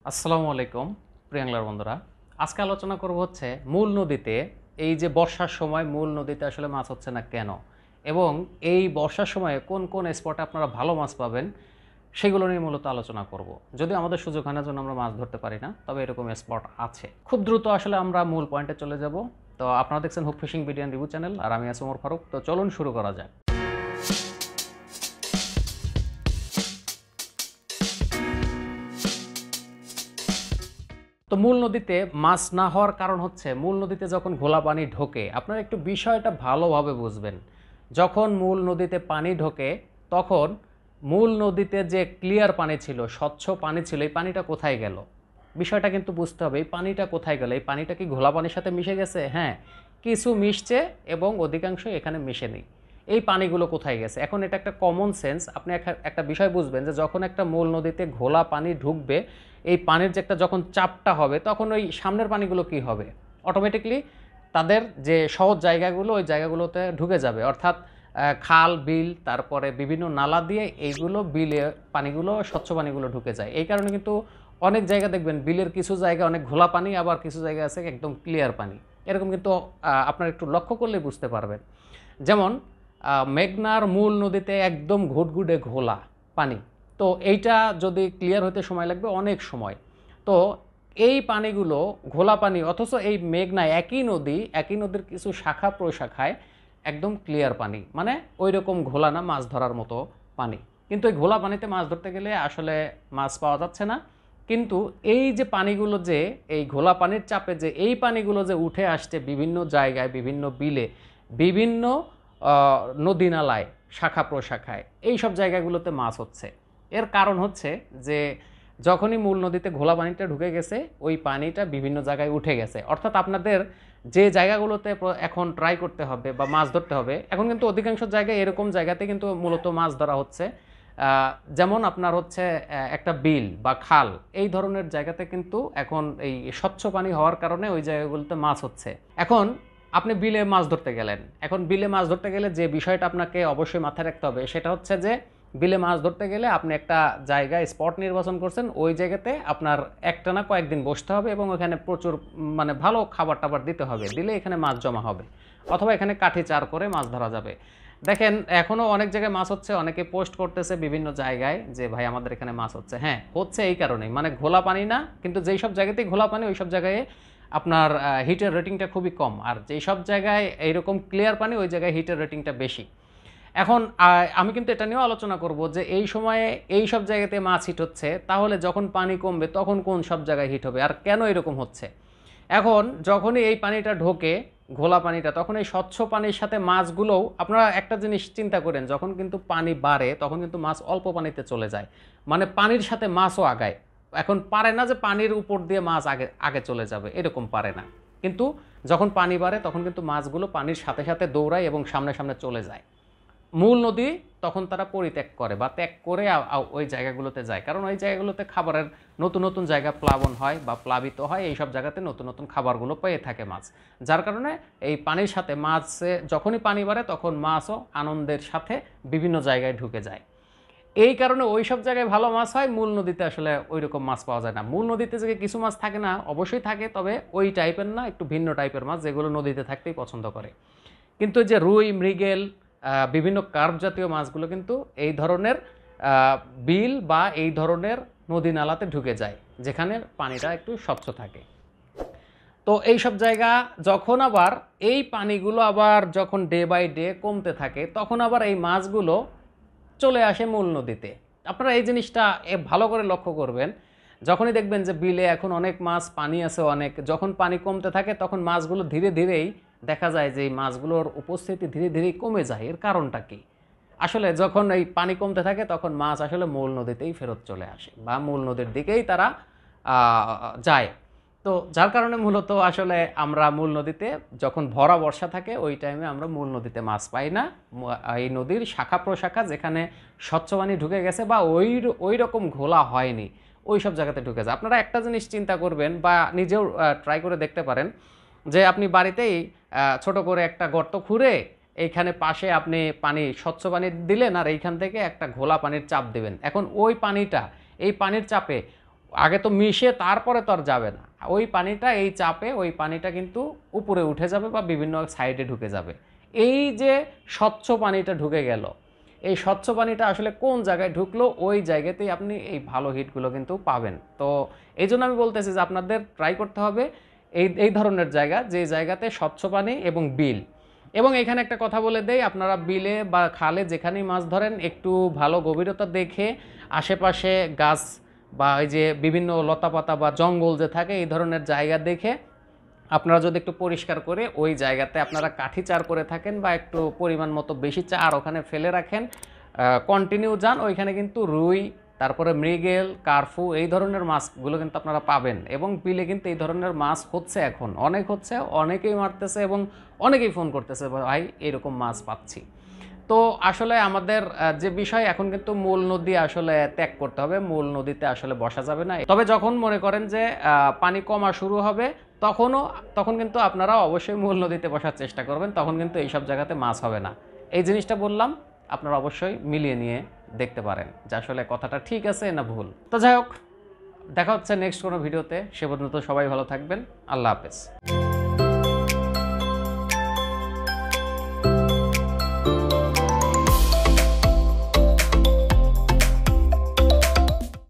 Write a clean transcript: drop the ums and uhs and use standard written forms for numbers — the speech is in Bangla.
আসসালামু আলাইকুম প্রিয়াংলার বন্ধুরা। আজকে আলোচনা করব হচ্ছে মূল নদীতে এই যে বর্ষার সময় মূল নদীতে আসলে মাছ হচ্ছে না কেন, এবং এই বর্ষার সময়ে কোন কোন স্পটে আপনারা ভালো মাছ পাবেন সেগুলো নিয়ে মূলত আলোচনা করব। যদিও আমাদের সুযোগ হয় না জন্য আমরা মাছ ধরতে পারি না, তবে এরকম স্পট আছে। খুব দ্রুত আসলে আমরা মূল পয়েন্টে চলে যাব। তো আপনারা দেখছেন hook fishing video and review channel, আর আমি আছি ওমর ফারুক। তো চলুন শুরু করা যাক। তো মূল নদীতে মাছ না হওয়ার কারণ হচ্ছে মূল নদীতে যখন ঘোলা পানি ঢোকে, আপনারা একটু বিষয়টা ভালোভাবে বুঝবেন। যখন মূল নদীতে পানি ঢোকে তখন মূল নদীতে যে ক্লিয়ার পানি ছিল, স্বচ্ছ পানি ছিল, এই পানিটা কোথায় গেল? বিষয়টা কিন্তু বুঝতে হবে। এই পানিটা কোথায় গেল? এই পানিটা কি ঘোলা পানির সাথে মিশে গেছে? হ্যাঁ, কিছু মিশছে এবং অধিকাংশই এখানে মিশে নেই। এই পানিগুলো কোথায় গেছে? এখন এটা একটা কমন সেন্স। আপনি একটা বিষয় বুঝবেন যে যখন একটা মূল নদীতে ঘোলা পানি ঢুকবে, এই পানির যে একটা যখন চাপটা হবে, তখন ওই সামনের পানিগুলো কি হবে? অটোমেটিকলি তাদের যে সহজ জায়গাগুলো ওই জায়গাগুলোতে ঢুকে যাবে। অর্থাৎ খাল, বিল, তারপরে বিভিন্ন নালা দিয়ে এইগুলো বিলে পানিগুলো, স্বচ্ছ পানিগুলো ঢুকে যায়। এই কারণে কিন্তু অনেক জায়গা দেখবেন বিলের কিছু জায়গা অনেক ঘোলা পানি, আবার কিছু জায়গা আছে একদম ক্লিয়ার পানি। এরকম কিন্তু আপনারা একটু লক্ষ্য করলে বুঝতে পারবেন। যেমন মেঘনার মূল নদীতে একদম ঘুটঘুটে ঘোলা পানি। তো এইটা যদি ক্লিয়ার হতে সময় লাগবে অনেক সময়। তো এই পানিগুলো ঘোলা পানি, অথচ এই মেঘনা একই নদীর কিছু শাখা প্রশাখায় একদম ক্লিয়ার পানি, মানে ওই রকম ঘোলা না, মাছ ধরার মতো পানি। কিন্তু এই ঘোলা পানিতে মাছ ধরতে গেলে আসলে মাছ পাওয়া যাচ্ছে না। কিন্তু এই যে পানিগুলো, যে এই ঘোলা পানির চাপে যে এই পানিগুলো যে উঠে আসছে বিভিন্ন জায়গায়, বিভিন্ন বিলে, বিভিন্ন নদী নালায়, শাখা প্রশাখায়, এই সব জায়গাগুলোতে মাছ হচ্ছে। এর কারণ হচ্ছে যে যখনই মূল নদীতে ঘোলা পানিটা ঢুকে গেছে, ওই পানিটা বিভিন্ন জায়গায় উঠে গেছে। অর্থাৎ আপনাদের যে জায়গাগুলোতে এখন ট্রাই করতে হবে বা মাছ ধরতে হবে, এখন কিন্তু অধিকাংশ জায়গায় এরকম জায়গাতে কিন্তু মূলত মাছ ধরা হচ্ছে। যেমন আপনার হচ্ছে একটা বিল বা খাল, এই ধরনের জায়গাতে কিন্তু এখন এই স্বচ্ছ পানি হওয়ার কারণে ওই জায়গাগুলোতে মাছ হচ্ছে। এখন আপনি বিলে মাছ ধরতে গেলেন, এখন বিলে মাছ ধরতে গেলে যে বিষয়টা আপনাকে অবশ্যই মাথায় রাখতে হবে সেটা হচ্ছে যে বিলে মাছ ধরতে গেলে আপনি একটা জায়গায় স্পট নির্বাচন করছেন, ওই জায়গাতে আপনার একটা না কয়েকদিন বসতে হবে এবং ওখানে প্রচুর মানে ভালো খাবার টাবার দিতে হবে, দিলে এখানে মাছ জমা হবে। অথবা এখানে কাঠি চার করে মাছ ধরা যাবে। দেখেন এখনও অনেক জায়গায় মাছ হচ্ছে, অনেকে পোস্ট করতেছে বিভিন্ন জায়গায় যে ভাই আমাদের এখানে মাছ হচ্ছে। হ্যাঁ, হচ্ছে এই কারণেই, মানে ঘোলা পানি না, কিন্তু যেই সব জায়গাতেই ঘোলা পানি ওই সব জায়গায় আপনার হিটের রেটিংটা খুবই কম, আর যেই সব জায়গায় এইরকম ক্লিয়ার পানি ওই জায়গায় হিটের রেটিংটা বেশি। এখন আমি কিন্তু এটা নিয়েও আলোচনা করব যে এই সময়ে এই সব জায়গাতে মাছ হিট হচ্ছে, তাহলে যখন পানি কমবে তখন কোন সব জায়গায় হিট হবে আর কেন এরকম হচ্ছে। এখন যখনই এই পানিটা ঢোকে, ঘোলা পানিটা, তখন এই স্বচ্ছ পানির সাথে মাছগুলোও, আপনারা একটা জিনিস চিন্তা করেন, যখন কিন্তু পানি বাড়ে তখন কিন্তু মাছ অল্প পানিতে চলে যায়, মানে পানির সাথে মাছও আগায়। এখন পারে না যে পানির উপর দিয়ে মাছ আগে আগে চলে যাবে, এরকম পারে না। কিন্তু যখন পানি বাড়ে তখন কিন্তু মাছগুলো পানির সাথে সাথে দৌড়ায় এবং সামনে সামনে চলে যায়। মূল নদী তখন তারা পরিত্যাগ করে বা ত্যাগ করে ওই জায়গাগুলোতে যায়, কারণ ওই জায়গাগুলোতে খাবারের নতুন নতুন জায়গা প্লাবন হয় বা প্লাবিত হয়, এই সব জায়গাতে নতুন নতুন খাবারগুলো পেয়ে থাকে মাছ। যার কারণে এই পানির সাথে মাছে, যখনই পানি বাড়ে তখন মাছও আনন্দের সাথে বিভিন্ন জায়গায় ঢুকে যায়। এই কারণে ওই সব জায়গায় ভালো মাছ হয়, মূল নদীতে আসলে ওই রকম মাছ পাওয়া যায় না। মূল নদীতে যে কিছু মাছ থাকে না, অবশ্যই থাকে, তবে ওই টাইপের না, একটু ভিন্ন টাইপের মাছ যেগুলো নদীতে থাকতেই পছন্দ করে। কিন্তু যে রুই, মৃগেল, বিভিন্ন কার্প জাতীয় মাছগুলো কিন্তু এই ধরনের বিল বা এই ধরনের নদী নালাতে ঢুকে যায় যেখানে পানিটা একটু স্বচ্ছ থাকে। তো এই সব জায়গা যখন আবার এই পানিগুলো আবার যখন ডে বাই ডে কমতে থাকে, তখন আবার এই মাছগুলো চলে আসে মূল নদীতে। আপনারা এই জিনিসটা ভালো করে লক্ষ্য করবেন। যখনই দেখবেন যে বিলে এখন অনেক মাছ, পানি আছে অনেক, যখন পানি কমতে থাকে তখন মাছগুলো ধীরে ধীরেই দেখা যায় যে এই মাছগুলোর উপস্থিতি ধীরে ধীরেই কমে যায়। এর কারণটা কি? আসলে যখন এই পানি কমতে থাকে তখন মাছ আসলে মূল নদীতেই ফেরত চলে আসে বা মূল নদীর দিকেই তারা যায়। তো যার কারণে মূলত আসলে আমরা মূল নদীতে যখন ভরা বর্ষা থাকে ওই টাইমে আমরা মূল নদীতে মাছ পাই না। এই নদীর শাখা প্রশাখা যেখানে স্বচ্ছ পানি ঢুকে গেছে বা ওই রকম ঘোলা হয়নি, ওই সব জায়গাতে ঢুকে যায়। আপনারা একটা জিনিস চিন্তা করবেন বা নিজেও ট্রাই করে দেখতে পারেন যে আপনি বাড়িতেই ছোট করে একটা গর্ত খুঁড়ে এইখানে পাশে আপনি পানি, স্বচ্ছ পানি দিলেন, আর এইখান থেকে একটা ঘোলা পানির চাপ দেবেন। এখন ওই পানিটা, এই পানির চাপে আগে তো মিশে তারপরে তো আর যাবে না, ওই পানিটা এই চাপে ওই পানিটা কিন্তু উপরে উঠে যাবে বা বিভিন্ন সাইডে ঢুকে যাবে। এই যে স্বচ্ছ পানিটা ঢুকে গেল, এই স্বচ্ছ পানিটা আসলে কোন জায়গায় ঢুকলো ওই জায়গাতেই আপনি এই ভালো হিটগুলো কিন্তু পাবেন। তো এই জন্য আমি বলতেছি যে আপনাদের ট্রাই করতে হবে এই এই ধরনের জায়গা, যে জায়গাতে স্বচ্ছ পানি এবং বিল। এবং এখানে একটা কথা বলে দেই, আপনারা বিলে বা খালে যেখানেই মাছ ধরেন একটু ভালো গভীরতা দেখে, আশেপাশে গাছ বা এই যে বিভিন্ন লতাপাতা বা জঙ্গল যে থাকে এই ধরনের জায়গা দেখে আপনারা যদি একটু পরিষ্কার করে ওই জায়গাতে আপনারা কাঠি চার করে থাকেন বা একটু পরিমাণ মতো বেশি চার ওখানে ফেলে রাখেন, কন্টিনিউ যান, ওইখানে কিন্তু রুই, তারপরে মৃগেল, কার্ফু এই ধরনের মাছগুলো কিন্তু আপনারা পাবেন। এবং বিলে কিন্তু এই ধরনের মাছ হচ্ছে, এখন অনেক হচ্ছে, অনেকেই মারতেছে এবং অনেকেই ফোন করতেছে ভাই এরকম মাছ পাচ্ছি। তো আসলে আমাদের যে বিষয় এখন কিন্তু মূল নদী আসলে ত্যাগ করতে হবে, মূল নদীতে আসলে বসা যাবে না। তবে যখন মনে করেন যে পানি কমা শুরু হবে তখন কিন্তু আপনারা অবশ্যই মূল নদীতে বসার চেষ্টা করবেন, তখন কিন্তু এইসব জায়গাতে মাছ হবে না। এই জিনিসটা বললাম, আপনারা অবশ্যই মিলিয়ে নিয়ে দেখতে পারেন যে আসলে কথাটা ঠিক আছে না ভুল। তো যাই হোক, দেখা হচ্ছে নেক্সট কোনো ভিডিওতে, সে পর্যন্ত সবাই ভালো থাকবেন। আল্লাহ হাফেজ।